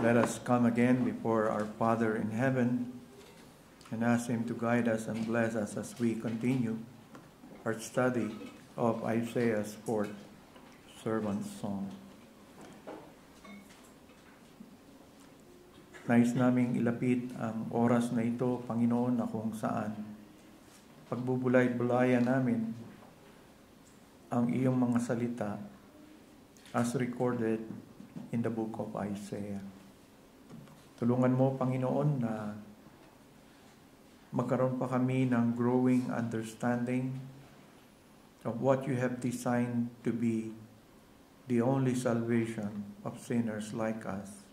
Let us come again before our Father in heaven and ask Him to guide us and bless us as we continue our study of Isaiah's fourth servant's song. Nais naming ilapit ang oras na ito, Panginoon, na kung saan pagbubulay-bulayan namin ang iyong mga salita as recorded in the book of Isaiah. Tulungan mo, Panginoon, na magkaroon pa kami ng growing understanding of what you have designed to be the only salvation of sinners like us.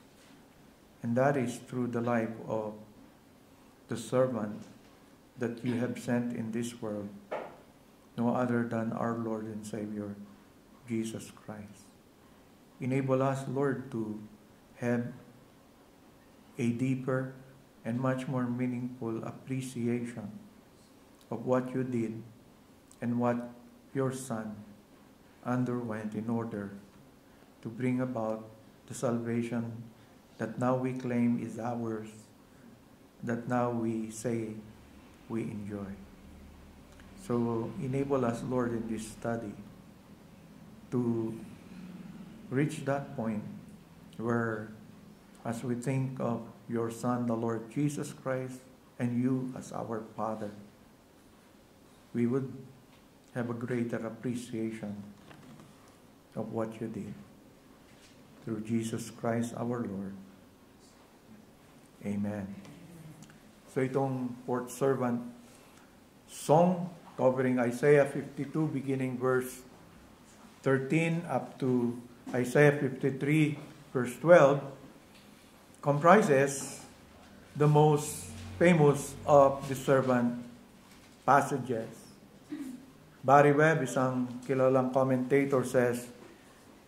And that is through the life of the servant that you have sent in this world, no other than our Lord and Savior, Jesus Christ. Enable us, Lord, to have a deeper and much more meaningful appreciation of what you did and what your Son underwent in order to bring about the salvation that now we claim is ours, that now we say we enjoy. So enable us, Lord, in this study to reach that point where, as we think of your Son, the Lord Jesus Christ, and you as our Father, we would have a greater appreciation of what you did. Through Jesus Christ our Lord. Amen. So itong fourth servant song covering Isaiah 52 beginning verse 13 up to Isaiah 53 verse 12 comprises the most famous of the servant passages. Barry Webb, isang kilalang commentator, says,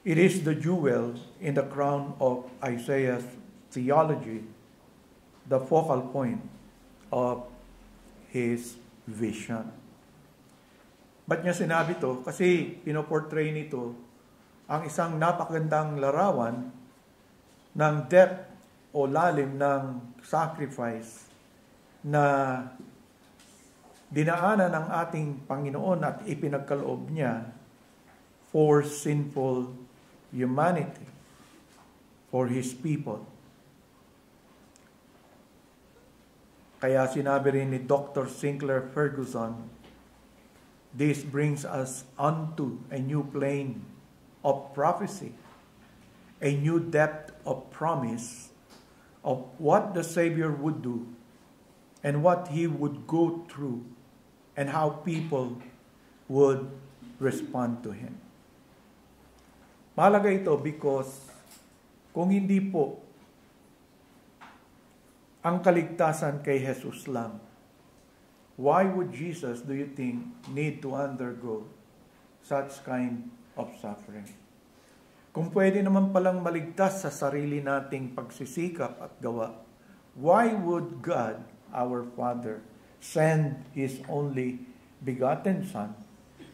"It is the jewel in the crown of Isaiah's theology, the focal point of his vision." Ba't niya sinabi to? Kasi pinoportray nito ang isang napakagandang larawan ng depth o lalim ng sacrifice na dinaanan ng ating Panginoon at ipinagkaloob niya for sinful humanity, for His people. Kaya sinabi rin ni Dr. Sinclair Ferguson, "This brings us onto a new plane of prophecy, a new depth of promise of what the Savior would do and what He would go through and how people would respond to Him." Mahalaga ito because kung hindi po ang kaligtasan kay Jesus lang, why would Jesus, do you think, need to undergo such kind of suffering? Kung pwede naman palang maligtas sa sarili nating pagsisikap at gawa, why would God, our Father, send His only begotten Son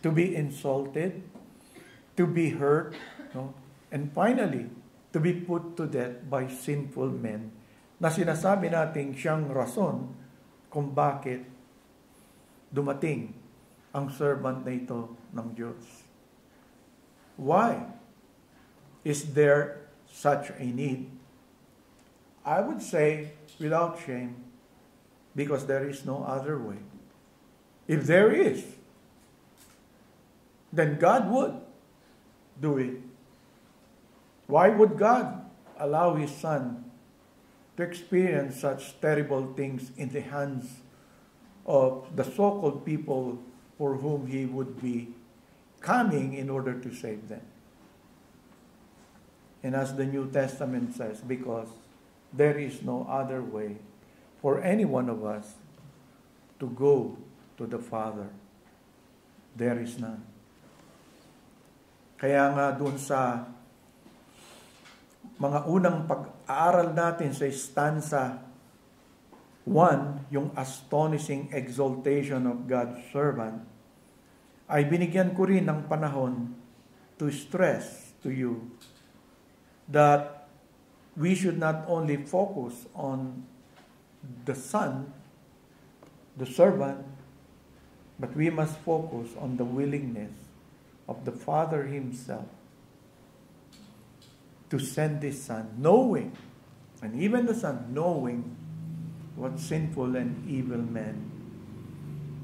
to be insulted, to be hurt, and finally, to be put to death by sinful men, na sinasabi nating siyang rason kung bakit dumating ang servant na ito ng Diyos? Why is there such a need? I would say, without shame, because there is no other way. If there is, then God would do it. Why would God allow His Son to experience such terrible things in the hands of the so-called people for whom He would be coming in order to save them? And as the New Testament says, because there is no other way for any one of us to go to the Father. There is none. Kaya nga dun sa mga unang pag-aaral natin sa stanza 1, yung astonishing exaltation of God's servant, ay binigyan ko rin ng panahon to stress to you that we should not only focus on the son, the servant, but we must focus on the willingness of the Father himself to send his son, knowing, and even the son knowing what sinful and evil men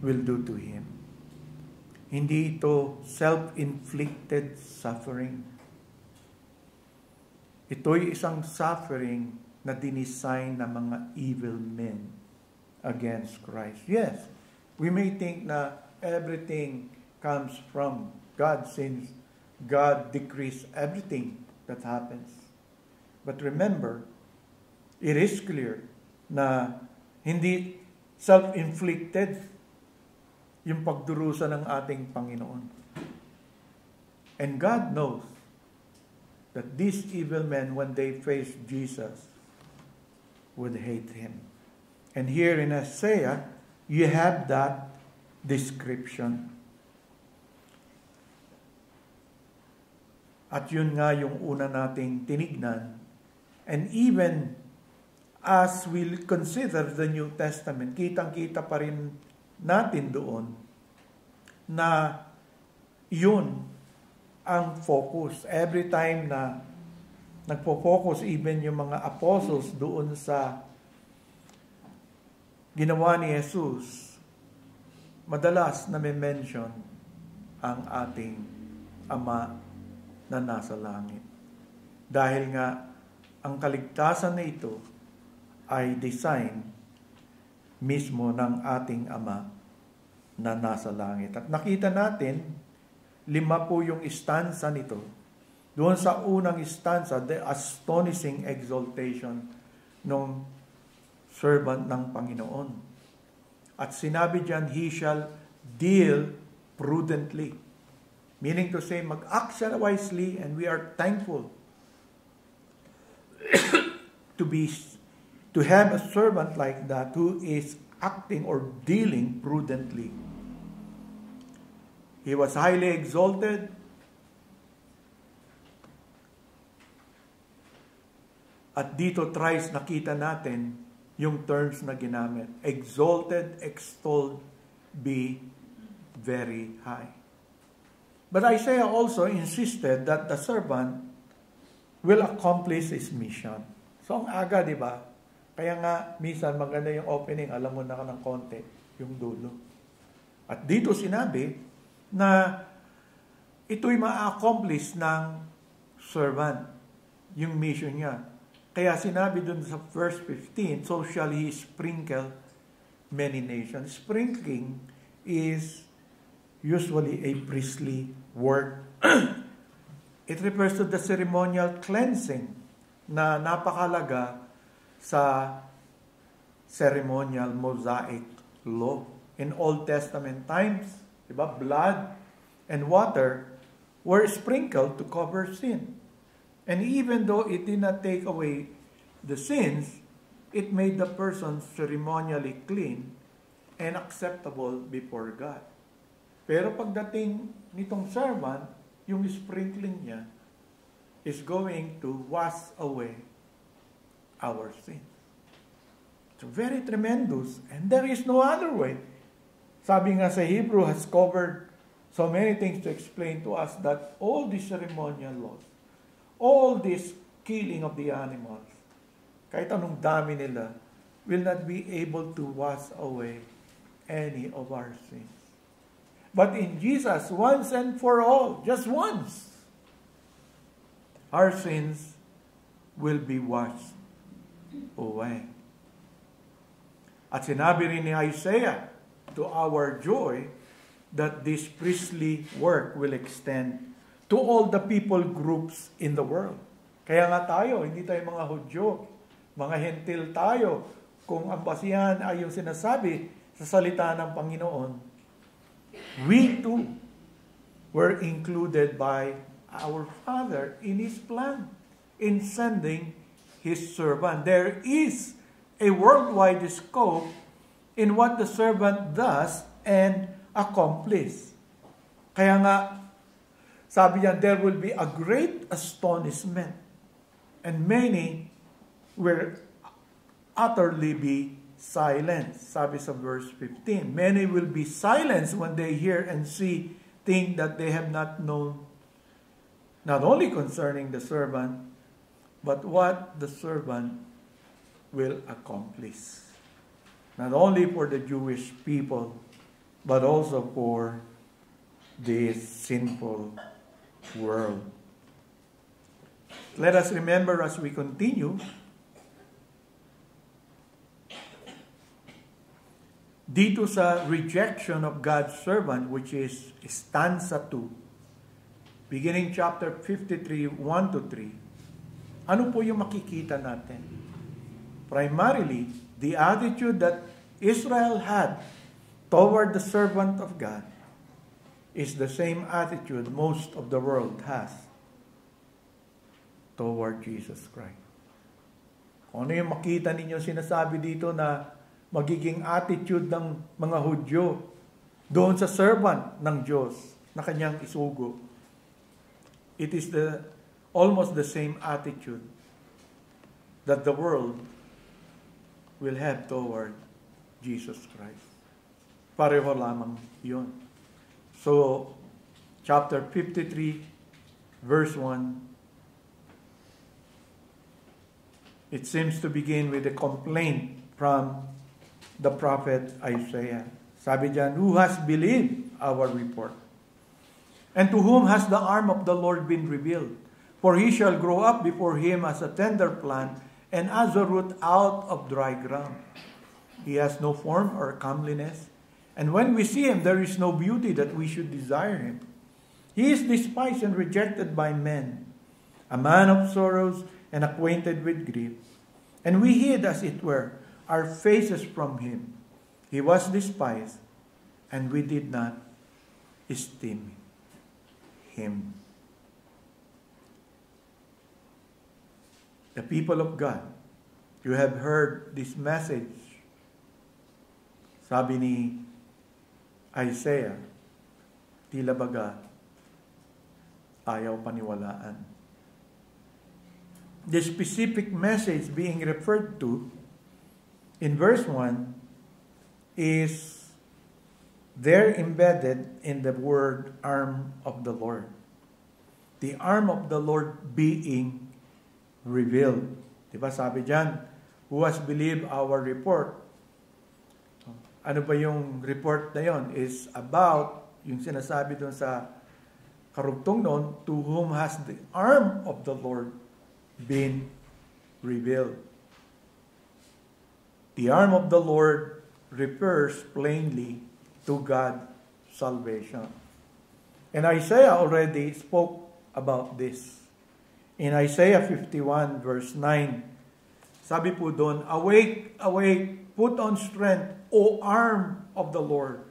will do to him. Hindi ito self-inflicted suffering. Ito'y isang suffering na dinisign ng mga evil men against Christ. Yes, we may think na everything comes from God since God decrees everything that happens. But remember, it is clear na hindi self-inflicted yung pagdurusa ng ating Panginoon. And God knows that these evil men, when they face Jesus, would hate him. And here in Isaiah, you have that description. At yun nga yung una nating tinignan. And even as we consider the New Testament, kitang-kita pa rin natin doon na yun ang focus. Every time na nagpo-focus even yung mga apostles doon sa ginawa ni Jesus, madalas na may mention ang ating Ama na nasa langit. Dahil nga ang kaligtasan na ito ay design mismo ng ating Ama na nasa langit. At nakita natin, 5 po yung stanza nito. Doon sa unang stanza, the astonishing exaltation ng servant ng Panginoon. At sinabi diyan, he shall deal prudently. Meaning to say, mag-act siya wisely, and we are thankful to have a servant like that who is acting or dealing prudently. He was highly exalted. At dito thrice nakita natin yung terms na ginamit. Exalted, extolled, be very high. But Isaiah also insisted that the servant will accomplish his mission. So ang aga, di ba? Kaya nga, minsan maganda yung opening, alam mo na ka ng konti, yung dulo. At dito sinabi na ito'y ma-accomplish ng servant, yung mission niya. Kaya sinabi dun sa verse 15, so shall he sprinkle many nations. Sprinkling is usually a priestly word. It refers to the ceremonial cleansing na napakalaga sa ceremonial Mosaic law. In Old Testament times, diba, blood and water were sprinkled to cover sin. And even though it did not take away the sins, it made the person ceremonially clean and acceptable before God. Pero pagdating nitong servant, yung sprinkling niya is going to wash away our sins. It's very tremendous, and there is no other way. Sabi nga sa Hebrew has covered so many things to explain to us that all these ceremonial laws, all this killing of the animals, kahit anong dami nila, will not be able to wash away any of our sins. But in Jesus, once and for all, just once, our sins will be washed away. At sinabi rin ni Isaiah, to our joy, that this priestly work will extend to all the people groups in the world. Kaya nga tayo, hindi tayo mga Hudyo, mga Hentil tayo. Kung ang basihan ay yung sinasabi sa salita ng Panginoon, we too were included by our Father in His plan in sending His servant. There is a worldwide scope in what the servant does and accomplishes. Kaya nga, sabi niya, there will be a great astonishment and many will utterly be silenced. Sabi sa verse 15, many will be silenced when they hear and see things that they have not known, not only concerning the servant, but what the servant will accomplish. Not only for the Jewish people, but also for this sinful world. Let us remember as we continue, dito sa rejection of God's servant, which is stanza 2, beginning chapter 53, 1 to 3, ano po yung makikita natin? Primarily, the attitude that Israel had toward the servant of God is the same attitude most of the world has toward Jesus Christ. Kung ano yung makita ninyo sinasabi dito na magiging attitude ng mga Hudyo doon sa servant ng Diyos na kanyang isugo, it is almost the same attitude that the world will have toward Jesus Christ. Pareho lamang yun. So, chapter 53, verse 1, it seems to begin with a complaint from the prophet Isaiah. Sabi diyan, who has believed our report? And to whom has the arm of the Lord been revealed? For he shall grow up before him as a tender plant, and as a root out of dry ground. He has no form or comeliness, and when we see him, there is no beauty that we should desire him. He is despised and rejected by men, a man of sorrows and acquainted with grief. And we hid, as it were, our faces from him. He was despised, and we did not esteem him. The people of God, you have heard this message. Sabi ni Isaiah, tila baga, ayaw paniwalaan. The specific message being referred to in verse 1 is there embedded in the word arm of the Lord. The arm of the Lord being revealed. Diba sabi dyan, who has believed our report? Ano ba yung report na yon? Is about, yung sinasabi doon sa karugtong noon, to whom has the arm of the Lord been revealed. The arm of the Lord refers plainly to God's salvation. And Isaiah already spoke about this. In Isaiah 51 verse 9, sabi po doon, awake, awake, put on strength, O arm of the Lord.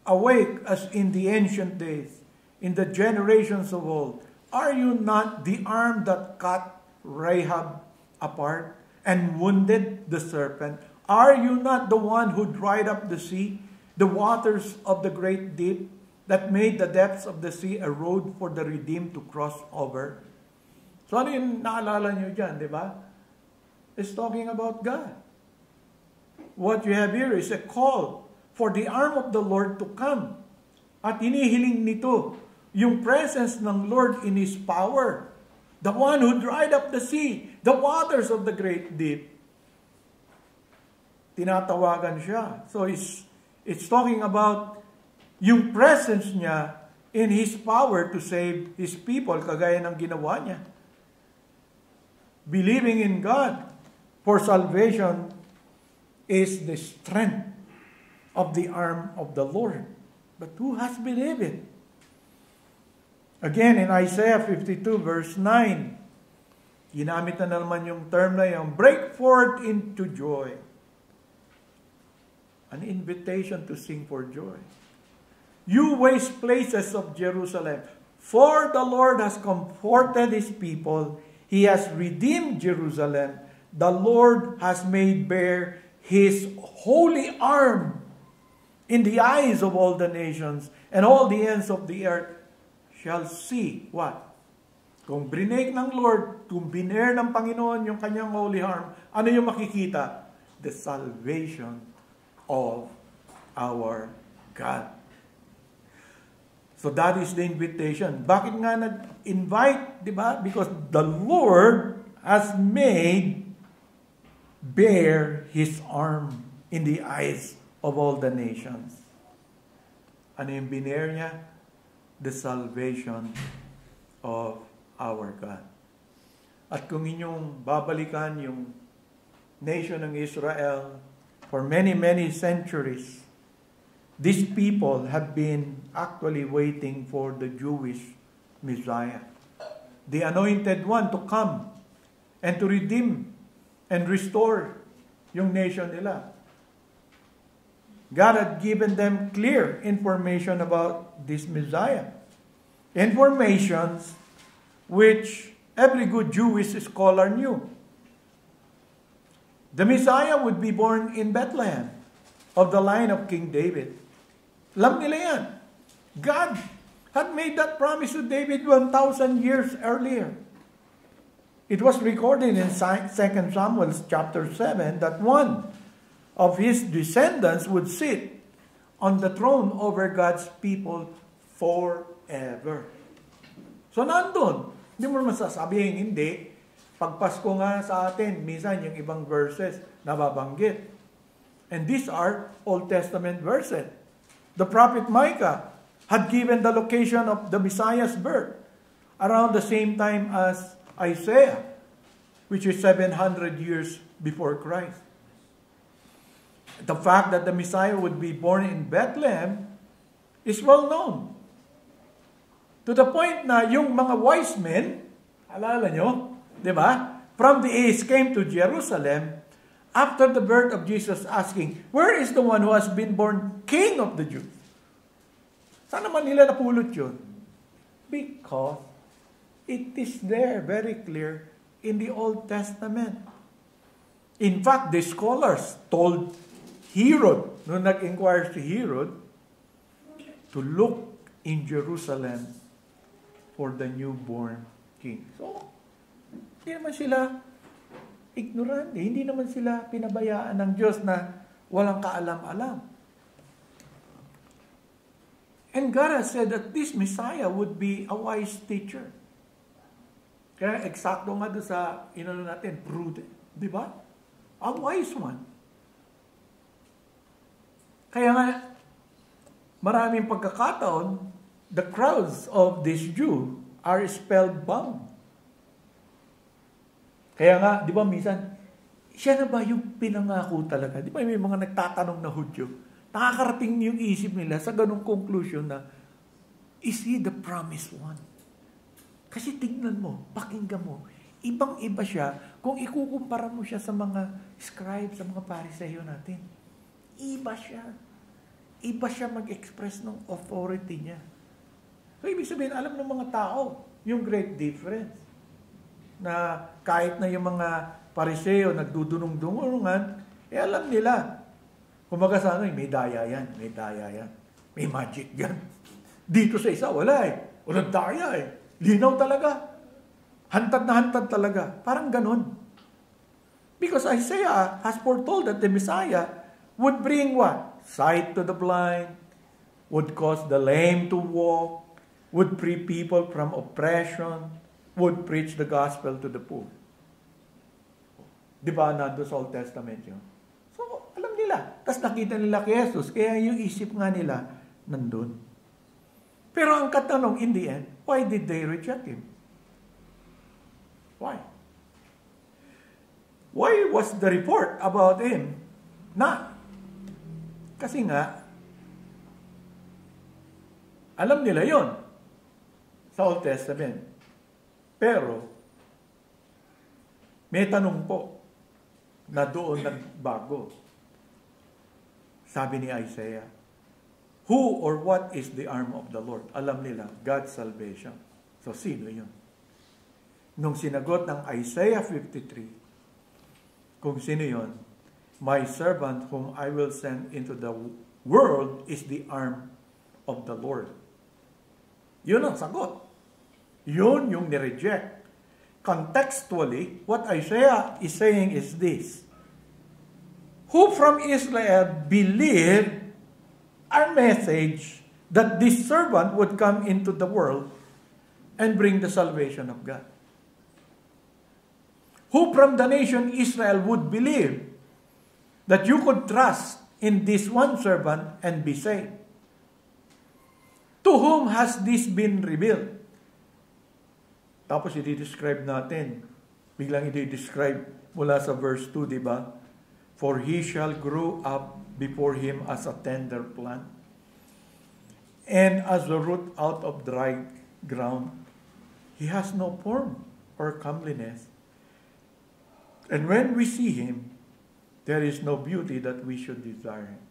Awake as in the ancient days, in the generations of old. Are you not the arm that cut Rahab apart and wounded the serpent? Are you not the one who dried up the sea, the waters of the great deep, that made the depths of the sea a road for the redeemed to cross over? So ano yung naalala nyo dyan, di ba? It's talking about God. What you have here is a call for the arm of the Lord to come. At inihiling nito yung presence ng Lord in His power. The one who dried up the sea, the waters of the great deep. Tinatawagan siya. So it's talking about yung presence niya in His power to save His people, kagaya ng ginawa niya. Believing in God for salvation is the strength of the arm of the Lord. But who has believed it? Again, in Isaiah 52 verse 9, ginamit na naman yung term na yung break forth into joy. An invitation to sing for joy. You waste places of Jerusalem, for the Lord has comforted His people. He has redeemed Jerusalem. The Lord has made bare His holy arm in the eyes of all the nations, and all the ends of the earth shall see what? Kung brinake ng Lord, kung binair ng Panginoon yung kanyang holy arm, ano yung makikita? The salvation of our God. So that is the invitation. Bakit nga nag-invite, di ba? Because the Lord has made bare His arm in the eyes of all the nations. Ano yung binair niya? The salvation of our God. At kung inyong babalikan yung nation ng Israel for many, many centuries, these people have been actually waiting for the Jewish Messiah, the anointed one to come and to redeem and restore yung nation nila. God had given them clear information about this Messiah. Informations which every good Jewish scholar knew. The Messiah would be born in Bethlehem of the line of King David. Alam nila yan. God had made that promise to David 1,000 years earlier. It was recorded in 2 Samuel chapter 7 that one of his descendants would sit on the throne over God's people forever. So nandun. Hindi mo naman sasabihin, hindi. Pag Pasko nga sa atin, minsan yung ibang verses nababanggit. And these are Old Testament verses. The prophet Micah had given the location of the Messiah's birth around the same time as Isaiah, which is 700 years before Christ. The fact that the Messiah would be born in Bethlehem is well known. To the point na yung mga wise men, alala nyo, di ba? From the east came to Jerusalem after the birth of Jesus asking, where is the one who has been born King of the Jews? Saan naman nila napulot yun? Because it is there very clear in the Old Testament. In fact, the scholars told Herod, nung nag-inquire si Herod, to look in Jerusalem for the newborn king. So, hindi naman sila ignorante, hindi naman sila pinabayaan ng Diyos na walang kaalam-alam. And God has said that this Messiah would be a wise teacher. Kaya eksakto nga doon sa inano natin, prudent. Di ba? A wise one. Kaya nga, maraming pagkakataon, the crowds of this Jew are spellbound. Kaya nga, di ba minsan, siya na ba yung pinangako talaga? Di ba may mga nagtatanong na Hudyo? Nakakarating yung isip nila sa ganung conclusion na, is he the promised one? Kasi tignan mo, pakinggan mo, ibang-iba siya kung ikukumpara mo siya sa mga scribes, sa mga Pariseyo natin. Iba siya. Iba siya mag-express ng authority niya. So, ibig sabihin, alam ng mga tao yung great difference. Na kahit na yung mga Pariseo nagdudunong-dungungan, alam nila. Kumaga sa ano, may daya yan, may daya yan. May magic yan. Dito sa isa, wala eh. Walang daya eh. Linaw talaga. Hantad na hantad talaga. Parang ganun. Because Isaiah has foretold that the Messiah would bring what? Sight to the blind, would cause the lame to walk, would free people from oppression, would preach the gospel to the poor. Di ba nandun sa Old Testament yun? So, alam nila. Tapos nakita nila kay Jesus, kaya yung isip nga nila nandun. Pero ang katanong, in the end, why did they reject Him? Why? Why was the report about Him not? Kasi nga, alam nila yon sa Old Testament. Pero, may tanong po na doon nagbago. Sabi ni Isaiah, who or what is the arm of the Lord? Alam nila, God's salvation. So, sino yun? Nung sinagot ng Isaiah 53, kung sino yun, my servant whom I will send into the world is the arm of the Lord. Yun ang sagot. Yun yung nireject. Contextually, what Isaiah is saying is this: who from Israel believed our message that this servant would come into the world and bring the salvation of God? Who from the nation Israel would believe that you could trust in this one servant and be saved? To whom has this been revealed? Tapos i-describe natin. Biglang i-describe mula sa verse 2, di ba? For he shall grow up before him as a tender plant, and as a root out of dry ground. He has no form or comeliness. And when we see him, there is no beauty that we should desire him.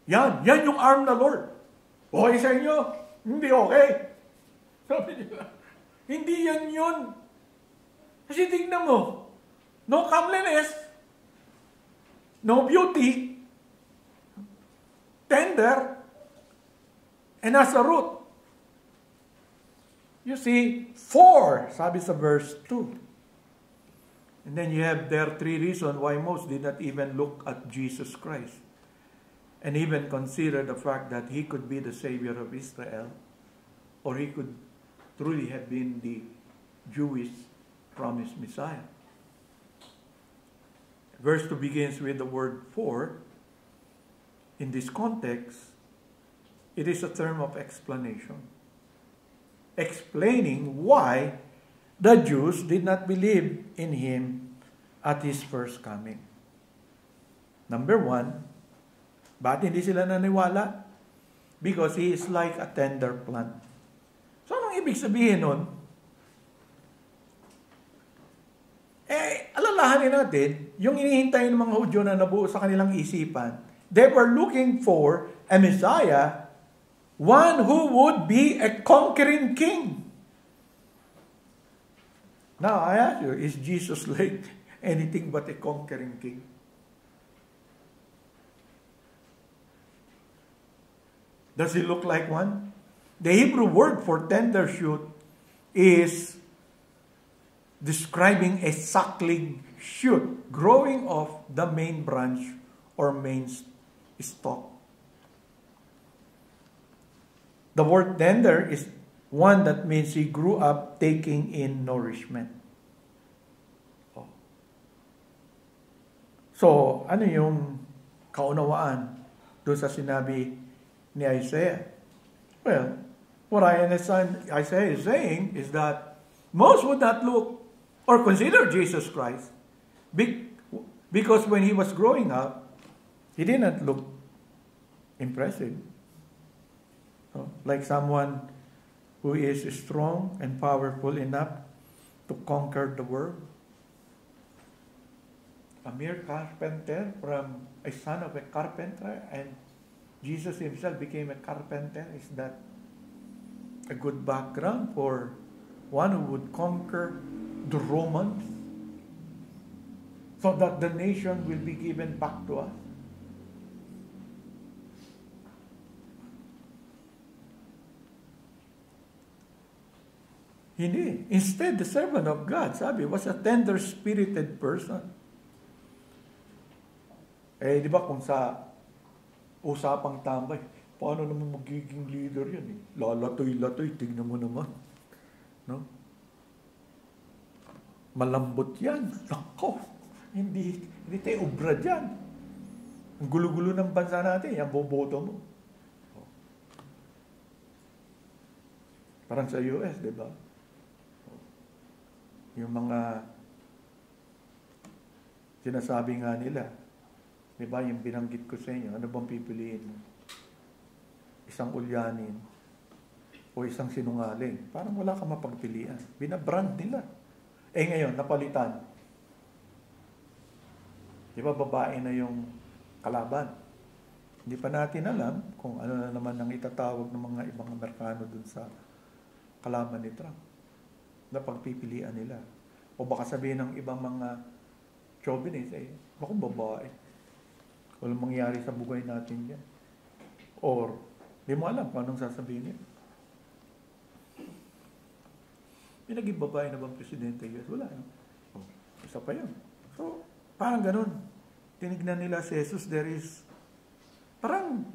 Yan yung arm na Lord. Okay sa inyo? Hindi okay. Sabi nila, hindi yan yun. Kasi tingnan mo, no comeliness, no beauty, tender, and as a root. You see, for, sabi sa verse 2. And then you have there 3 reasons why most did not even look at Jesus Christ and even consider the fact that he could be the Savior of Israel, or he could truly have been the Jewish promised Messiah. Verse 2 begins with the word for. In this context, it is a term of explanation, explaining why the Jews did not believe in him at his first coming. Number 1, bakit hindi sila naniwala? Because he is like a tender plant. So, anong ibig sabihin nun? Alalahanin natin, yung inihintay ng mga Hudyo na nabuo sa kanilang isipan, they were looking for a Messiah, one who would be a conquering king. Now, I ask you, is Jesus like anything but a conquering king? Does he look like one? The Hebrew word for tender shoot is describing a suckling shoot growing off the main branch or main stalk. The word tender is one that means he grew up taking in nourishment. So, ano yung kaunawaan doon sa sinabi ni Isaiah? Well, what I understand Isaiah is saying is that most would not look or consider Jesus Christ because when he was growing up, he didn't look impressive. Like someone who is strong and powerful enough to conquer the world. A mere carpenter from a son of a carpenter, and Jesus himself became a carpenter. Is that a good background for one who would conquer the Romans so that the nation will be given back to us? Hindi. Instead, the servant of God, sabi, was a tender-spirited person. Di ba kung sa usapang tambay, paano naman magiging leader yan? Lalatoy-latoy, tignan mo naman. No? Malambot yan. Nako, hindi tayo ubra dyan. Ang gulo-gulo ng bansa natin, yan boboto mo. Parang sa US, di ba? Yung mga sinasabi nga nila, di ba, yung binanggit ko sa inyo, ano bang pipiliin mo? Isang ulyanin o isang sinungaling? Parang wala ka mapagpilian. Binabrand nila. Ngayon, napalitan. Di ba, babae na yung kalaban. Hindi pa natin alam kung ano na naman ang itatawag ng mga ibang Amerikano dun sa kalaban ni Trump na pagpipilian nila. O baka sabihin ng ibang mga chauvinists, baka babae. Walang mangyari sa buhay natin yan. Or, di mo alam kung anong sasabihin niya. May naging babae na bang presidente US? Wala. No? Oh, isa pa yun. So, parang ganun. Tinignan nila si Jesus, parang,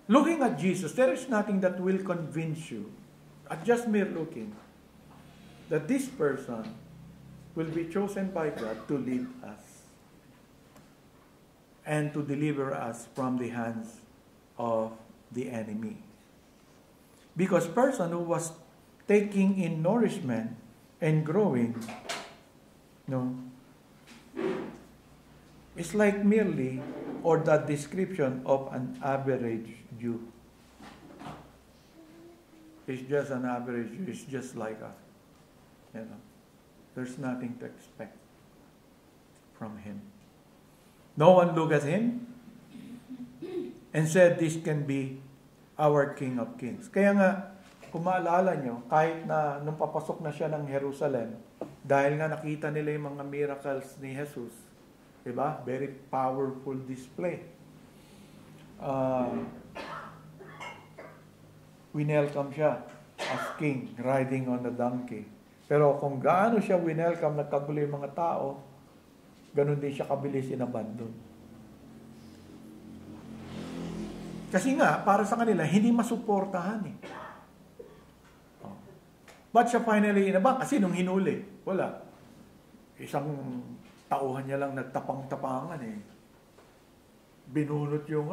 looking at Jesus, there is nothing that will convince you, at just mere looking, that this person will be chosen by God to lead us and to deliver us from the hands of the enemy. Because person who was taking in nourishment and growing, it's like merely or the description of an average Jew. It's just an average Jew. It's just like us. There's nothing to expect from him. No one looked at him and said, this can be our King of Kings. Kaya nga, kung maalala nyo, kahit na nung papasok na siya ng Jerusalem, dahil nga nakita nila yung mga miracles ni Jesus, diba? Very powerful display. Winelcome siya as king, riding on a donkey. Pero kung gaano siya winelcome, nagkagulo yung mga tao, ganun din siya kabilis inabandon. Kasi nga, para sa kanila, hindi masuportahan eh. But siya finally inabang? Kasi nung hinuli, wala. Isang tauhan niya lang nagtapang-tapangan eh. Binunot yung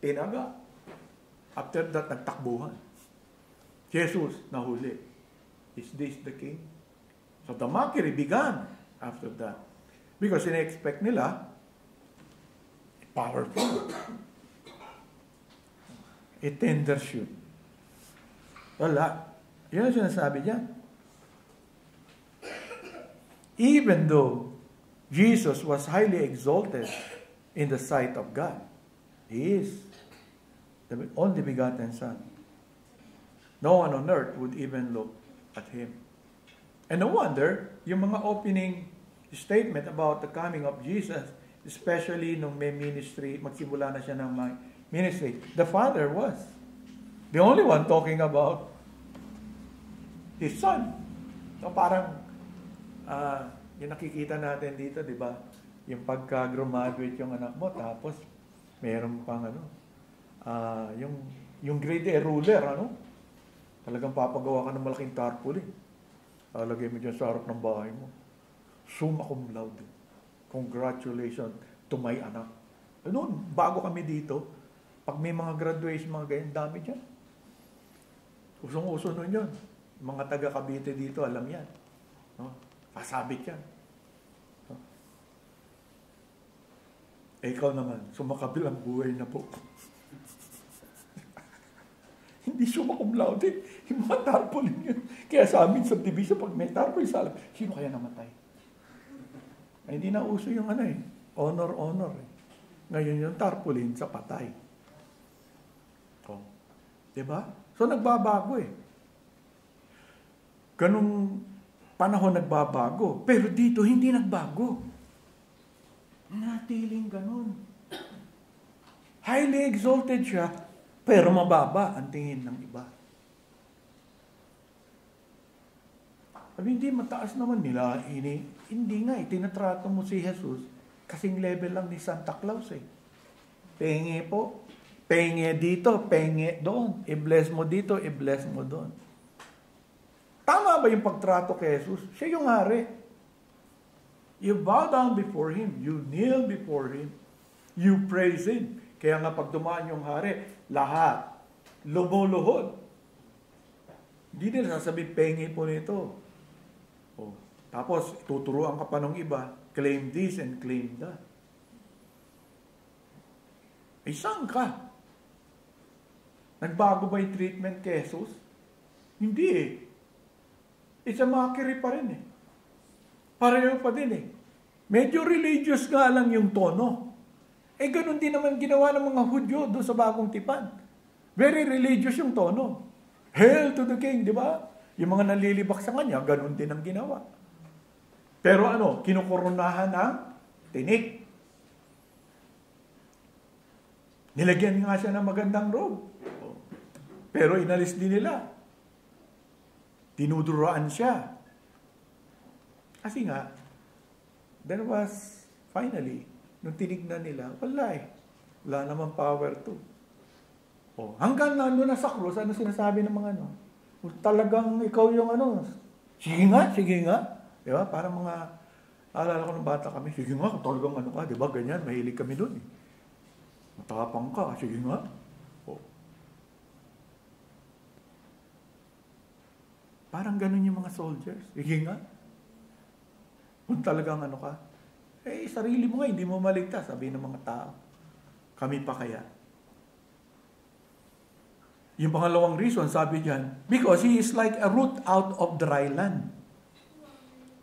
tinaga. After that, nagtakbuhan. Jesus, nahuli. Is this the king? So the mockery began after that. Because in-expect nila, powerful. A tender shoot. Wala. Yun ang sinasabi diyan. Even though Jesus was highly exalted in the sight of God, He is the only begotten Son. No one on earth would even look at Him. And no wonder, yung mga opening statement about the coming of Jesus, especially nung may ministry, magsimula na siya ng ministry, the Father was the only one talking about His Son. So parang, yung nakikita natin dito, di ba? Yung pagka-graduate yung anak mo, tapos meron pang yung grade A ruler, talagang papagawa ka ng malaking tarpaulin. Lagay mo dyan sa harap ng bahay mo. Summa cum laude. Congratulations to my anak. Noon, bago kami dito, pag may mga graduation, mga ganyan, dami dyan. Usong-uso nun yun. Mga taga Cavite dito, alam yan. Pasabit yan. Ikaw naman, sumakabilang buhay na po. Hindi summa cum laude. Yung mga tarpaulin yun. Kaya sa amin sa division, pag may tarpaulin sa alam, sino kaya namatay? Ay, hindi na uso yung honor. Ngayon yung tarpaulin sa patay. Diba? So, nagbabago eh. Ganong panahon nagbabago. Pero dito, hindi nagbago. Natiling ganon. Highly exalted siya, pero mababa ang tingin ng iba. Sabi, hindi mataas naman nila. Hindi nga, tinatrato mo si Jesus kasing level lang ni Santa Claus eh. Penge po. Penge dito, penge doon. I-bless mo dito, i-bless mo doon. Tama ba yung pagtrato kay Jesus? Siya yung hari. You bow down before Him. You kneel before Him. You praise Him. Kaya nga pag dumaan yung hari, lahat lumuluhod. Hindi nila sasabihin, penge po nito. Tapos, tuturuan ka pa ng iba, claim this and claim that. Ay, saan ka? Nagbago ba yung treatment kay Jesus? Hindi eh. It's a mockery pa rin eh. Pareho pa din eh. Medyo religious nga lang yung tono. Ganun din naman ginawa ng mga Hudyo doon sa Bagong Tipan. Very religious yung tono. Hail to the King, di ba? Yung mga nalilibak sa kanya, ganun din ang ginawa. Pero kinukoronahan ng tinik. Nilagyan nga siya ng magandang robe. Pero inalis din nila. Dinuduroan siya. Kasi nga, there was, finally, nung tinignan nila, wala namang power to. Hanggang nandun na sa krus, ano sinasabi ng mga ano? Kung talagang ikaw yung ano, sige nga. Di ba? Parang mga, alala ko ng bata kami, sige nga, kung talagang ano ka, di ba? Ganyan, mahilig kami dun eh. Matapang ka, sige nga. Parang ganun yung mga soldiers. Sige nga. Kung talagang ano ka, sarili mo nga, hindi mo maligtas, sabi ng mga tao. Kami pa kaya? Yung pangalawang reason, sabi diyan, because he is like a root out of dry land.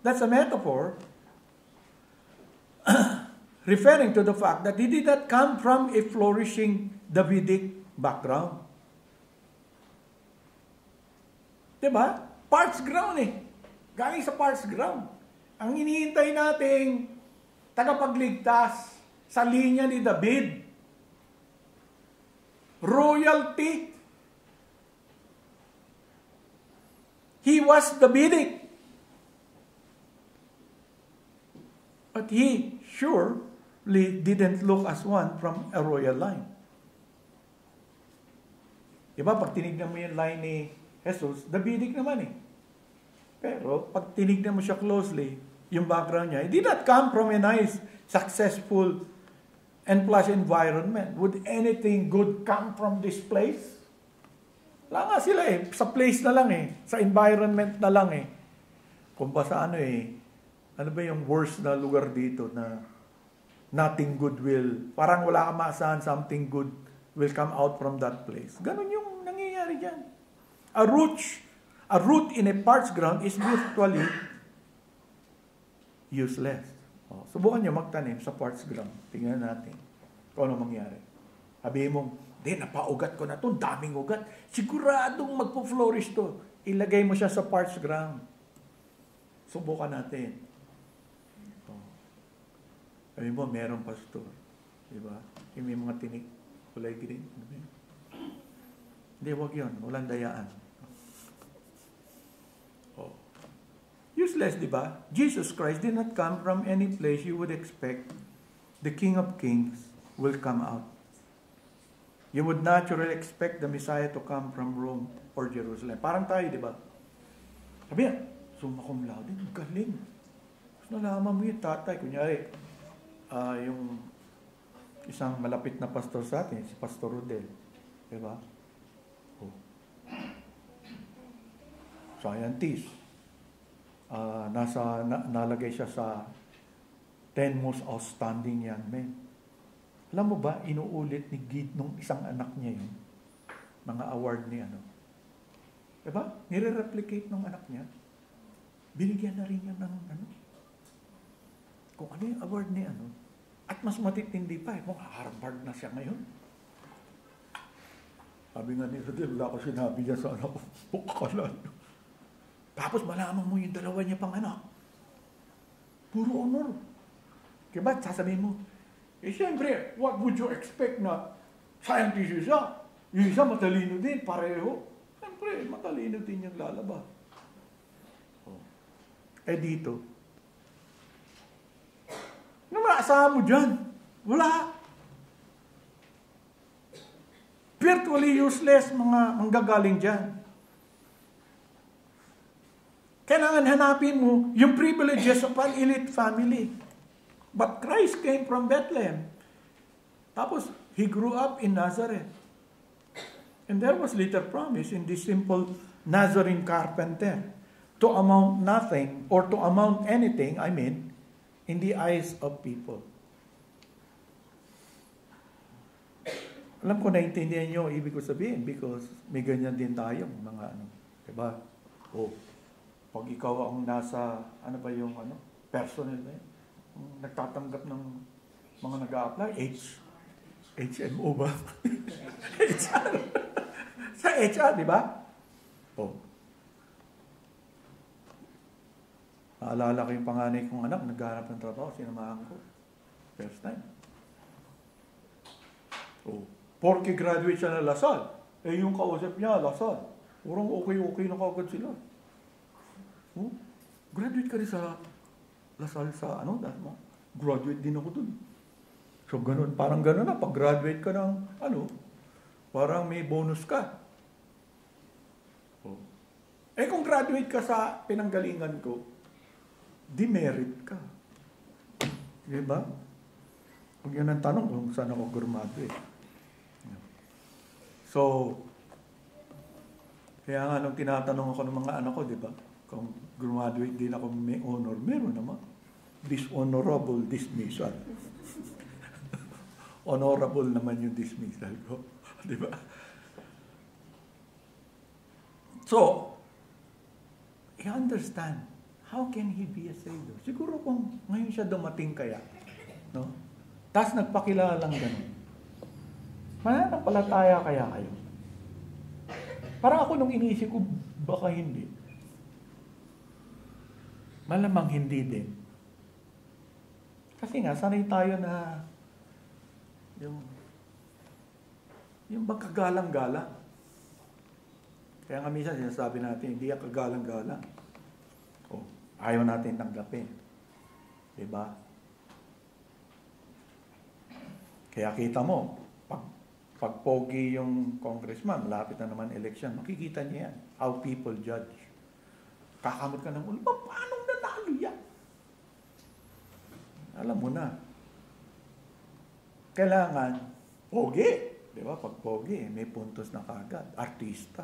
That's a metaphor referring to the fact that he did not come from a flourishing Davidic background. Diba? Parts ground eh. Galing sa parts ground. Ang hinihintay nating tagapagligtas sa linya ni David. Royalty. He was Davidic. But he surely didn't look as one from a royal line. Diba? Pag tinignan mo yung line ni Jesus, Davidic naman eh. Pero pag tinignan mo siya closely, yung background niya, he did not come from a nice, successful, and plush environment. Would anything good come from this place? Wala nga sila eh. Sa place na lang eh. Sa environment na lang eh. Kung pa sa ano eh, ano ba yung worst na lugar dito na nothing good will, parang wala kang maasahan, something good will come out from that place. Ganun yung nangyayari dyan. A root in a parched ground is virtually useless. Subukan nyo magtanim sa parched ground. Tingnan natin kung ano mangyari. Sabihin mo, napaugat ko na to, daming ugat. Siguradong magpo-flourish to. Ilagay mo siya sa parched ground. Subukan natin. Sabihin mo, merong pastor. Diba? Yung may mga tinik, kulay green. Hindi, wag yun. Walang dayaan. Useless, di ba? Jesus Christ did not come from any place you would expect the King of Kings will come out. You would naturally expect the Messiah to come from Rome or Jerusalem. Parang tayo, di ba? Sabi niya, summa cum laude, galing. Tapos nalaman mo yung tatay. Kunyari, yung isang malapit na pastor sa atin, si Pastor Rodel. Di ba? Scientist. Nalagay siya sa 10 most outstanding young men. Alam mo ba, inuulit ni Gid nung isang anak niya yun. Mga award ni ano. Diba? Nire-replicate nung anak niya. Binigyan na rin niya ng ano. Kung ano yung award ni ano. At mas matitindi pa eh. Kung Harvard na siya ngayon. Sabi nga ni Rodel, wala ko sinabi niya sa anak ko. Bukala niyo. Tapos malaman mo yung dalawa niya pang anak. Puro honor. Kaya ba't sasabihin mo? Siyempre, what would you expect na scientist isa? Yung isa matalino din, pareho. Siyempre, matalino din yung lalaba. Dito. Ano maasahan mo dyan? Wala. Virtually useless mga manggagaling dyan. Kailangan hanapin mo yung privileges of an elite family. But Christ came from Bethlehem. Tapos, he grew up in Nazareth. And there was little promise in this simple Nazarene carpenter to amount nothing or to amount anything, in the eyes of people. Alam ko, naintindihan nyo ibig ko sabihin because may ganyan din tayong mga diba? Pag ikaw ang nasa, personnel na yun, nagtatanggap ng mga nag-a-apply, HMO ba? HR. Sa HR, di ba? Naalala ko yung panganay kong anak, naghahanap ng trabaho, sinamahan ko. First time. Porky graduate siya na Lasal. Yung kausap niya, Lasal. Purong okay na kaagad sila. Oh, graduate ka rin sa Lasal sa graduate din ako dun. So, ganun, parang ganun na. Pag graduate ka ng, parang may bonus ka. Oh. Kung graduate ka sa pinanggalingan ko, demerit ka. Diba? Huwag yun ang tanong kung saan ako graduate. So, kaya nga nung tinatanong ako ng mga anak ko, diba? Kung graduate din ako may honor, meron naman. Dishonorable dismissal. Honorable naman yung dismissal ko. Di ba? So, I understand. How can he be a savior? Siguro kung ngayon siya dumating kaya. No? Tapos nagpakilala lang ganun. Mananampalataya kaya kayo? Parang ako nung inisip ko, baka hindi. Malamang hindi din. Kasi nga, sanay tayo na yung magkagalang-galang. Kaya nga minsan sinasabi natin, hindi ang kagalang-galang. Ayaw natin tanggapin. Diba? Kaya kita mo, pag pogi yung congressman, malapit na naman election, makikita niya yan. How people judge. Kakamot ka ng ulo, paano nanalo yan? Alam mo na. Kailangan, pogi. Di ba? Pag pogi, may puntos na kagad. Artista.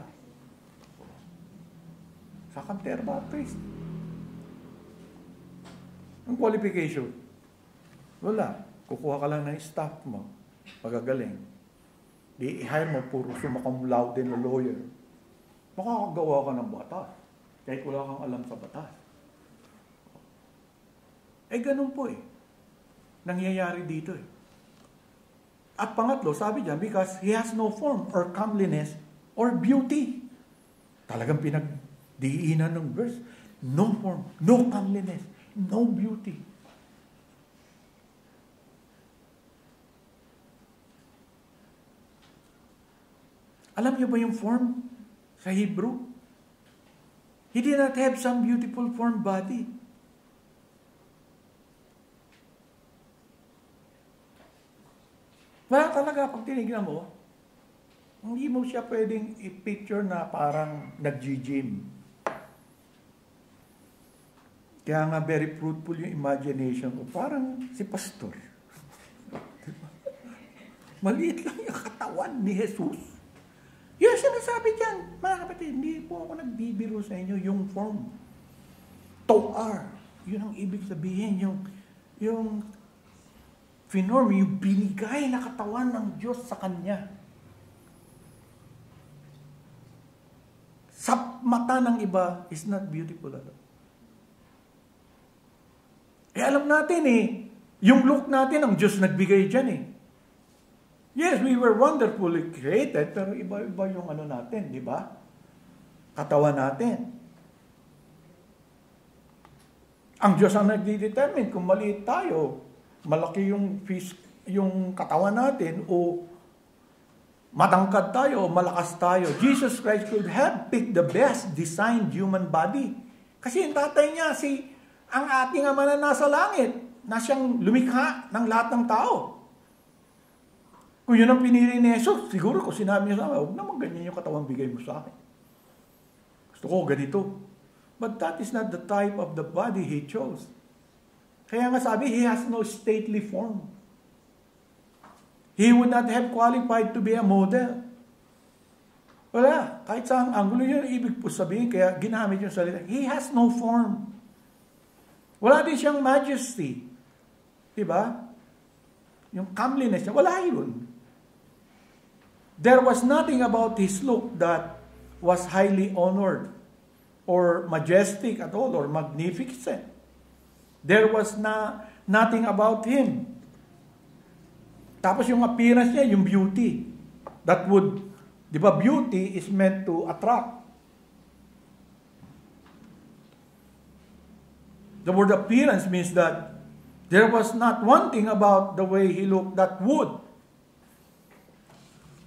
Sa kanter Baptist. Ang qualification, wala. Kukuha ka lang ng staff mo. Pagagaling. I-hire mo, puro sumakam laude na lawyer. Makakagawa ka ng batas. Kahit wala kang alam sa batas. Ganun po nangyayari dito At pangatlo, sabi diyan, because he has no form or comeliness or beauty. Talagang pinagdiinan ng verse. No form, no comeliness, no beauty. Alam niyo ba yung form sa Hebrew? He did not have some beautiful form body. Wala talaga, pag tinignan mo, hindi mo siya pwedeng i-picture na parang nag-gym. Kaya nga very fruitful yung imagination ko. Parang si pastor. Maliit lang yung katawan ni Jesus. Yun sinasabi dyan. Mga kapatid, hindi po ako nagbibiro sa inyo yung form. Toar. Yun ang ibig sabihin. Yung finorm, yung binigay na katawan ng Diyos sa Kanya. Sa mata ng iba, is not beautiful at all. Alam natin yung look natin, ang Diyos nagbigay dyan Yes, we were wonderfully created, pero iba-iba yung natin, di ba? Katawan natin. Ang Diyos ang nagdi-determine kung maliit tayo, malaki yung katawan natin, o matangkad tayo, o malakas tayo. Jesus Christ could have picked the best designed human body. Kasi yung tatay niya, ang ating Ama na nasa langit, na siyang lumikha ng lahat ng tao. Kung yun ang pinili ni Jesus, siguro kung sinabi niya sa akin, huwag naman ganyan yung katawang bigay mo sa akin. Gusto ko ganito. But that is not the type of the body He chose. Kaya nga sabi, He has no stately form. He would not have qualified to be a model. Wala. Kahit saan angulo yun, ibig po sabihin, kaya ginamit yung salita. He has no form. Wala din siyang majesty. Diba? Yung comeliness niya, wala yun. There was nothing about His look that was highly honored or majestic at all or magnificent. There was nothing about Him. Tapos yung appearance niya, yung beauty. That would, di ba, beauty is meant to attract. The word appearance means that there was not one thing about the way He looked that would.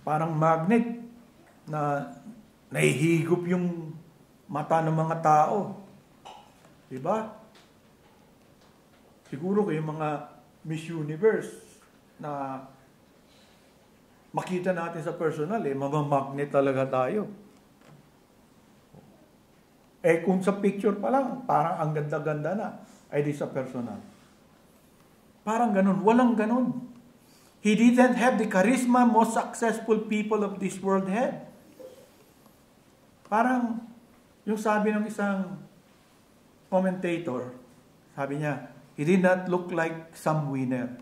Parang magnet na nahihigop yung mata ng mga tao. Diba? Siguro yung mga Miss Universe na makita natin sa personal, mamamagnet talaga tayo. Kung sa picture pa lang, parang ang ganda-ganda na, ay di sa personal. Parang ganun. Walang ganun. He didn't have the charisma most successful people of this world had. Parang, yung sabi ng isang commentator, sabi niya, he did not look like some winner.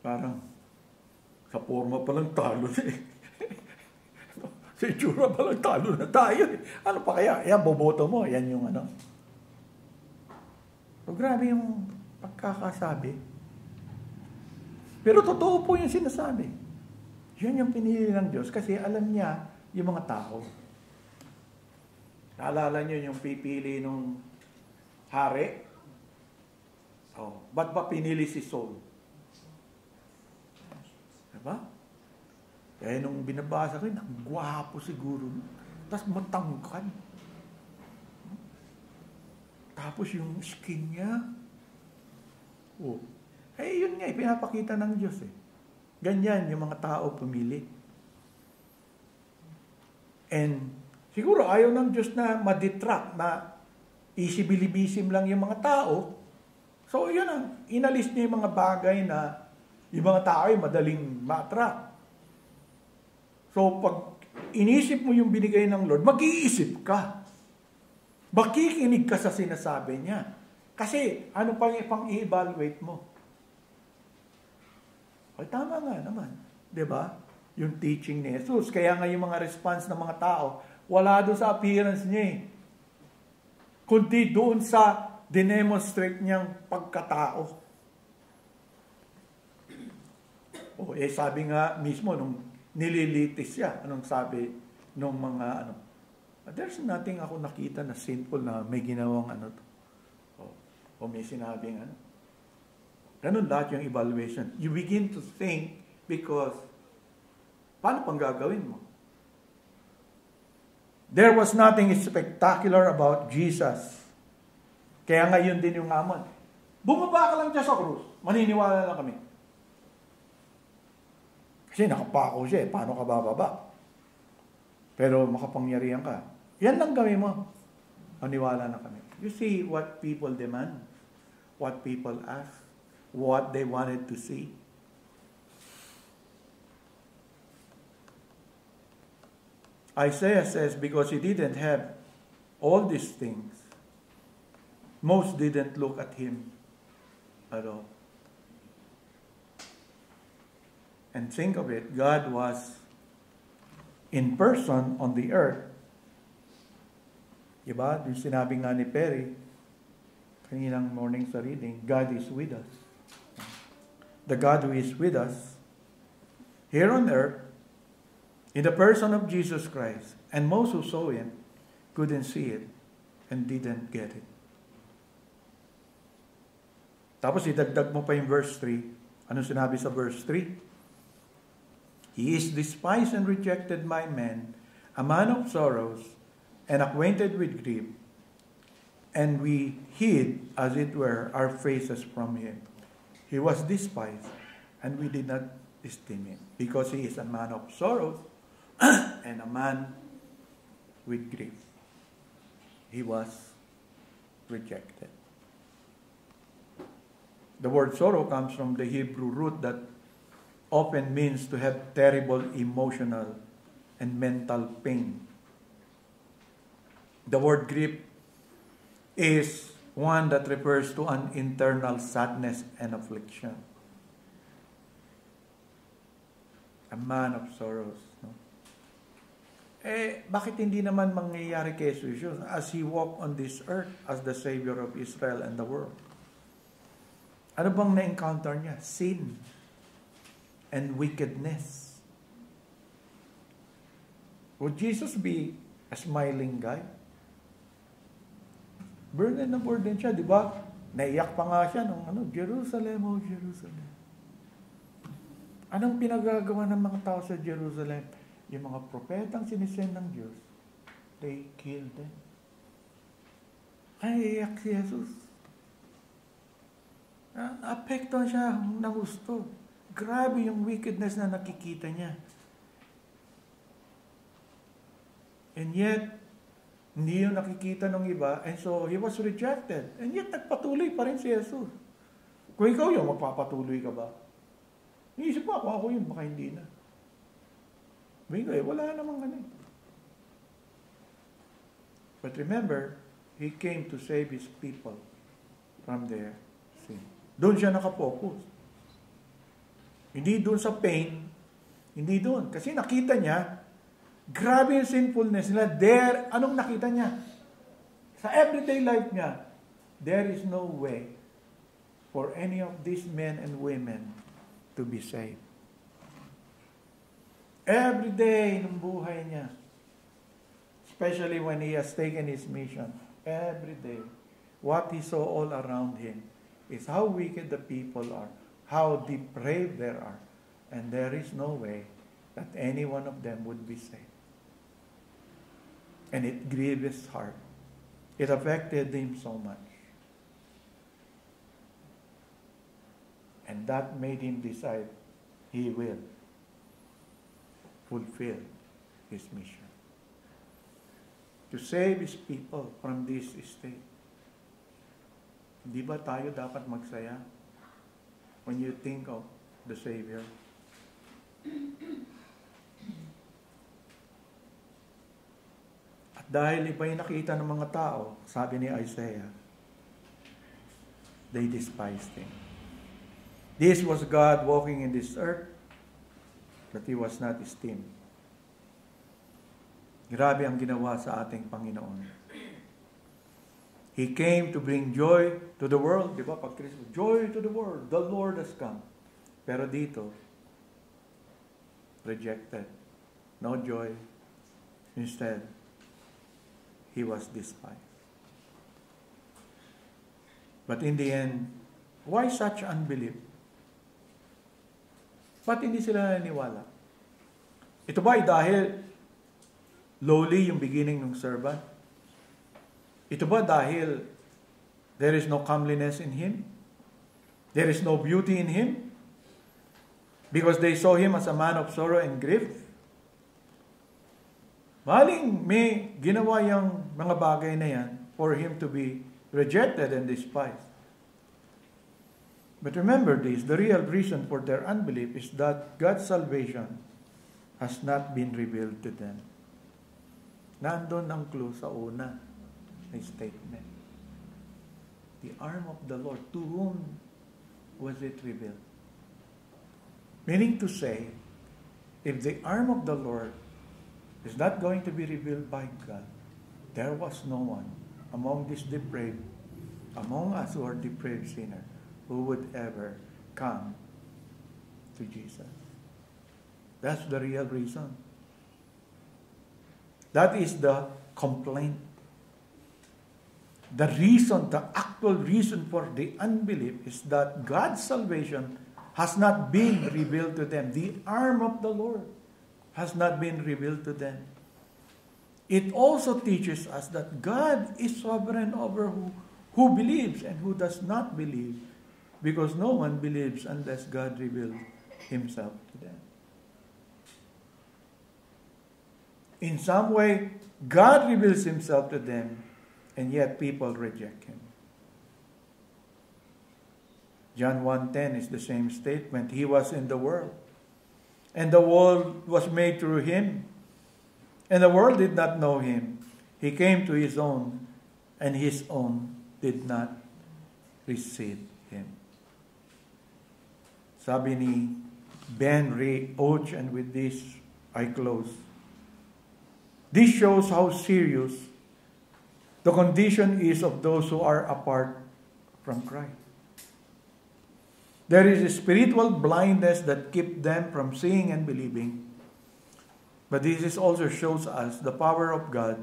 Parang, sa forma pa lang talo na eh. Sa itsura pa lang talo na tayo eh. Ano pa kaya? Yan, boboto mo. Yan yung ano. So, grabe yung pagkakasabi. Pero totoo po yung sinasabi. Yun yung pinili ng Diyos kasi alam niya yung mga tao. Naalala niyo yung pipili nung hari? Ba't ba pinili si Saul? Diba? Kaya nung binabasa ko, ang gwapo siguro. Tapos matangkad. Tapos yung skin niya. Yun nga, pinapakita ng Diyos eh. Ganyan yung mga tao pumili. And siguro ayaw ng Diyos na maditract, na isibilibisim lang yung mga tao. So yun ang, inalis niya yung mga bagay na yung mga tao ay madaling ma-attract. So, pag inisip mo yung binigay ng Lord, mag-iisip ka. Makikinig ka sa sinasabi niya. Kasi, ano pang i-evaluate mo? Ay, tama nga naman. Diba? Yung teaching ni Jesus. Kaya nga yung mga response ng mga tao, wala doon sa appearance niya eh. Kundi doon sa dinemonstrate niyang pagkatao. Sabi nga mismo nung nililitis siya. Anong sabi nung mga there's nothing ako nakita na sinful na may ginawang may sinabing Ganun lahat yung evaluation. You begin to think because paano pang gagawin mo? There was nothing spectacular about Jesus. Kaya ngayon din yung amon. Bumaba ka lang dyan sa krus. Maniniwala lang kami. Kasi nakapako siya eh. Paano ka bababa? Pero makapangyarihan ka. Yan lang gawin mo. Maniwala na kami. You see what people demand? What people ask? What they wanted to see? Isaiah says because he didn't have all these things, most didn't look at him at all. And think of it, God was in person on the earth. Diba? Yung sinabi nga ni Perry, kaninang morning sa reading, God is with us. The God who is with us, here on earth, in the person of Jesus Christ, and most who saw Him couldn't see it and didn't get it. Tapos idagdag mo pa yung verse 3. Anong sinabi sa verse 3? He is despised and rejected by men, a man of sorrows, and acquainted with grief. And we hid, as it were, our faces from him. He was despised, and we did not esteem him, because he is a man of sorrows, and a man with grief. He was rejected. The word sorrow comes from the Hebrew root that often means to have terrible emotional and mental pain. The word grief is one that refers to an internal sadness and affliction. A man of sorrows. No? Bakit hindi naman mangyayari kay Jesus as He walked on this earth as the Savior of Israel and the world? Ano bang na-encounter niya? Sin and wickedness. Would Jesus be a smiling guy? Burden na burden siya, di ba? Naiyak pa nga siya nung Jerusalem, oh Jerusalem. Anong pinagagawa ng mga tao sa Jerusalem? Yung mga propetang sinisend ng Diyos, they killed them. Ay, iyak si Jesus. Apekto siya ng gusto. Grabe yung wickedness na nakikita niya. And yet, hindi yung nakikita ng iba, and so he was rejected. And yet, nagpatuloy pa rin si Jesus. Kung ikaw yung magpapatuloy ka ba? Iisip mo ako yun, baka hindi na. Wala namang ganun. But remember, He came to save His people from their sin. Doon siya nakapokus. Hindi doon sa pain, hindi doon. Kasi nakita niya, grabe yung sinfulness nila. There, anong nakita niya? Sa everyday life niya, there is no way for any of these men and women to be saved. Every day ng buhay niya, especially when he has taken his mission, every day, what he saw all around him is how wicked the people are, how depraved they are, and there is no way that any one of them would be saved. And it grieved his heart. It affected him so much. And that made him decide he will fulfill his mission. To save his people from this state. Di ba tayo dapat magsaya when you think of the Savior? At dahil iba yung nakita ng mga tao, sabi ni Isaiah, they despised him. This was God walking in this earth, but He was not esteemed. Grabe ang ginawa sa ating Panginoon. He came to bring joy to the world. Di ba? Pag Kristo, joy to the world. The Lord has come. Pero dito, rejected. No joy. Instead, He was despised. But in the end, why such unbelief? Ba't hindi sila naniniwala? Ito ba ay dahil lowly yung beginning ng servant? Ito ba dahil there is no comeliness in him? There is no beauty in him? Because they saw him as a man of sorrow and grief? Maling may ginawa yung mga bagay na yan for him to be rejected and despised. But remember this, the real reason for their unbelief is that God's salvation has not been revealed to them. Nandun ang clue sa una na statement. The arm of the Lord, to whom was it revealed? Meaning to say, if the arm of the Lord is not going to be revealed by God, there was no one among these depraved, among us who are depraved sinners, who would ever come to Jesus. That's the real reason. That is the complaint. The reason, the actual reason for the unbelief is that God's salvation has not been revealed to them. The arm of the Lord has not been revealed to them. It also teaches us that God is sovereign over who believes and who does not believe, because no one believes unless God reveals Himself to them. In some way, God reveals Himself to them, and yet people reject Him. John 1:10 is the same statement. He was in the world, and the world was made through Him, and the world did not know Him. He came to His own, and His own did not receive Him. Sabi ni Ben Ray Och, and with this I close. This shows how serious the condition is of those who are apart from Christ. There is a spiritual blindness that keeps them from seeing and believing. But this also shows us the power of God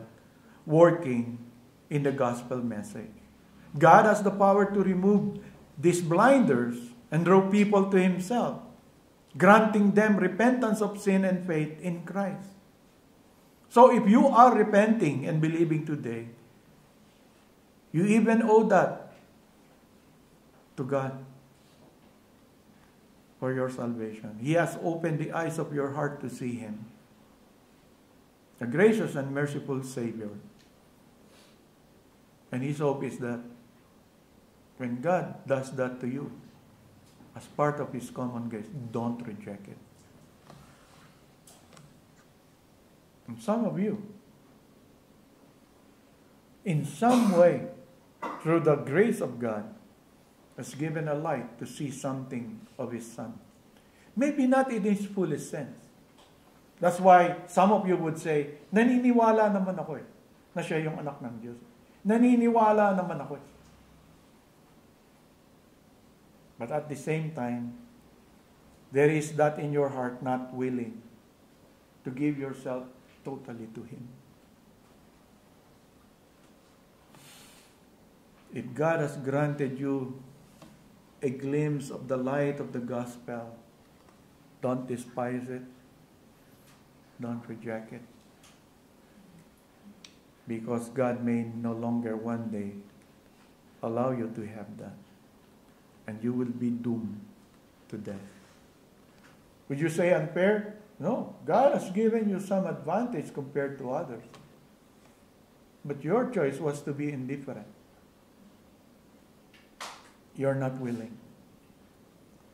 working in the gospel message. God has the power to remove these blinders and draw people to Himself, granting them repentance of sin and faith in Christ. So if you are repenting and believing today, You even owe that to God for your salvation. He has opened the eyes of your heart to see Him. A gracious and merciful Savior. And His hope is that when God does that to you, as part of His common grace, don't reject it. And some of you, in some way, through the grace of God, has given a light to see something of His Son. Maybe not in His fullest sense. That's why some of you would say, naniniwala naman ako na siya yung anak ng Diyos. Naniniwala naman ako. But at the same time, there is that in your heart not willing to give yourself totally to Him. If God has granted you a glimpse of the light of the gospel, don't despise it. Don't reject it. Because God may no longer one day allow you to have that. And you will be doomed to death. Would you say unfair? No. God has given you some advantage compared to others. But your choice was to be indifferent. You're not willing.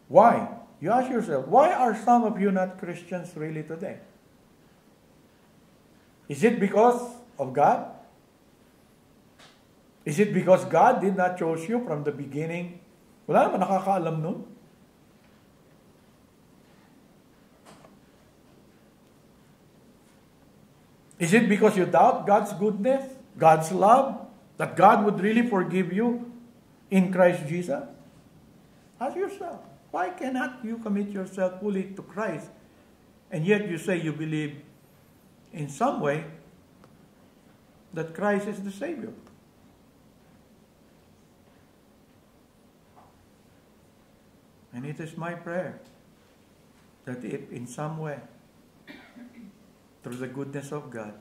Why? You ask yourself, why are some of you not Christians really today? Is it because of God? Is it because God did not choose you from the beginning? Wala naman nakakaalam nun. Is it because you doubt God's goodness, God's love, that God would really forgive you in Christ Jesus? Ask yourself, why cannot you commit yourself fully to Christ, and yet you say you believe in some way that Christ is the Savior? And it is my prayer that if in some way, through the goodness of God,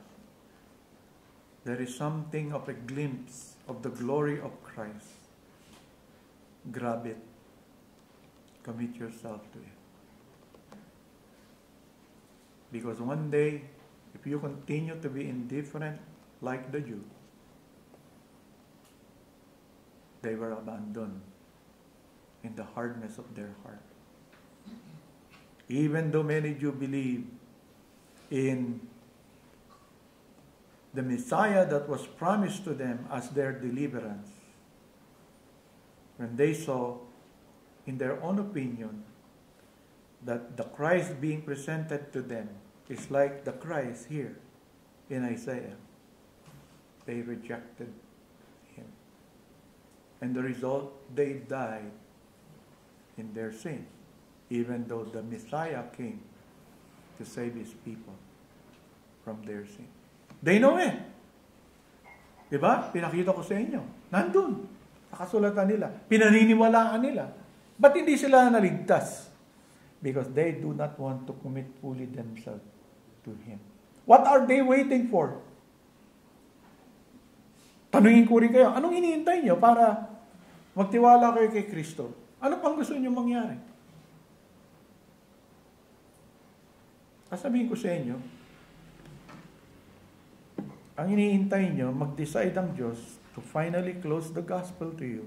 there is something of a glimpse of the glory of Christ, grab it. Commit yourself to it. Because one day, if you continue to be indifferent like the Jew, they were abandoned in the hardness of their heart. Even though many Jews believe in the Messiah that was promised to them as their deliverance, when they saw in their own opinion that the Christ being presented to them is like the Christ here in Isaiah, they rejected Him. And the result, they died in their sin, even though the Messiah came to save His people from their sin. They know it. Diba? Pinakita ko sa inyo. Nandun. Nakasulatan nila. Pinaniniwalaan nila. But hindi sila naligtas? Because they do not want to commit fully themselves to Him. What are they waiting for? Tanungin ko rin kayo, anong hinihintay nyo para magtiwala kayo kay Kristo? Ano pang gusto nyo mangyari? Sasabihin ko sa inyo, ang hinihintay nyo, mag-decide ang Diyos to finally close the gospel to you,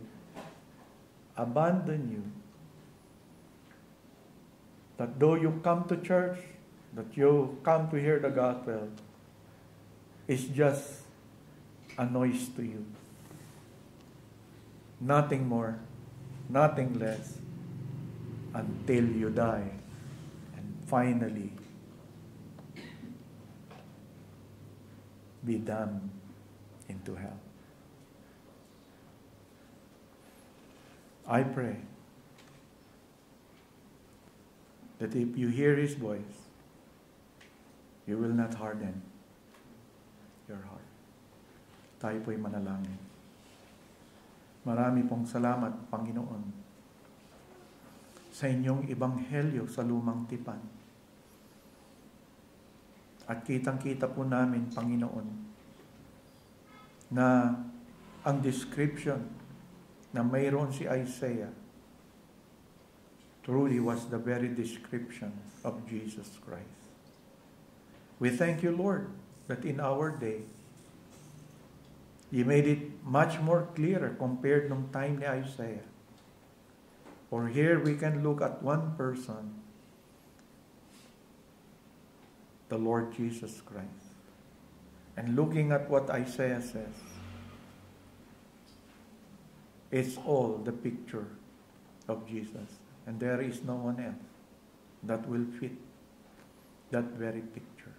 abandon you, that though you come to church, that you come to hear the gospel, is just a noise to you. Nothing more, nothing less, until you die and finally be damned into hell. I pray that if you hear His voice, you will not harden your heart. Tayo po'y manalangin. Marami pong salamat, Panginoon, sa inyong ebanghelyo sa lumang tipan. At kitang-kita po namin, Panginoon, na ang description na mayroon si Isaiah truly was the very description of Jesus Christ. We thank you, Lord, that in our day, you made it much more clearer compared nung time ni Isaiah. For here we can look at one person, the Lord Jesus Christ. And looking at what Isaiah says, it's all the picture of Jesus. And there is no one else that will fit that very picture.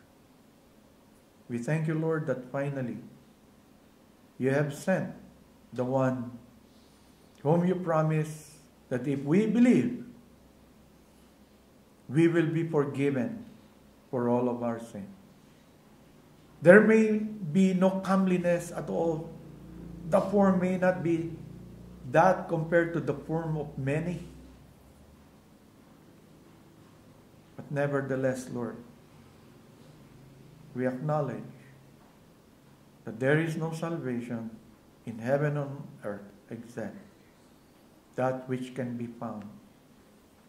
We thank you, Lord, that finally you have sent the one whom you promised that if we believe, we will be forgiven for all of our sin. There may be no comeliness at all. The form may not be that compared to the form of many. But nevertheless, Lord, we acknowledge that there is no salvation in heaven or on earth except that which can be found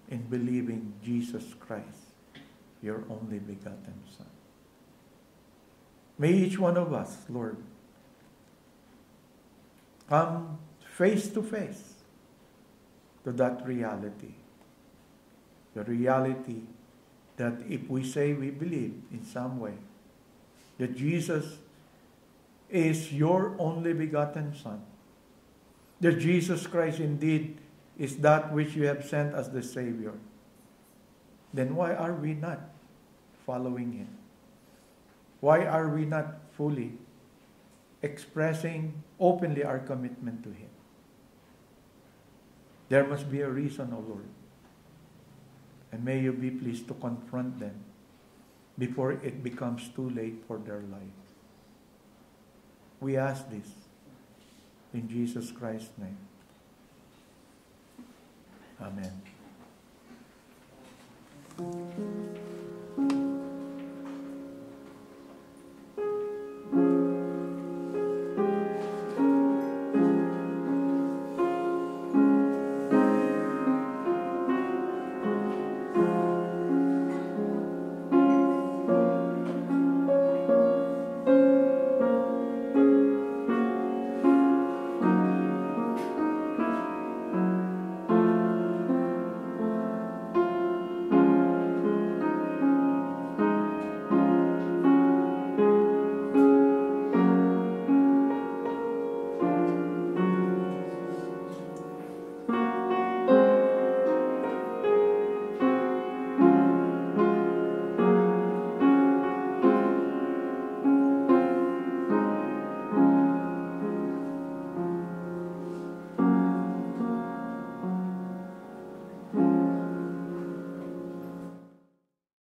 in believing Jesus Christ, your only begotten Son. May each one of us, Lord, come face to face to that reality. The reality that if we say we believe in some way that Jesus is your only begotten Son, that Jesus Christ indeed is that which you have sent as the Savior, then why are we not following Him? Why are we not fully expressing openly our commitment to Him? There must be a reason, O Lord. And may you be pleased to confront them before it becomes too late for their life. We ask this in Jesus Christ's name. Amen.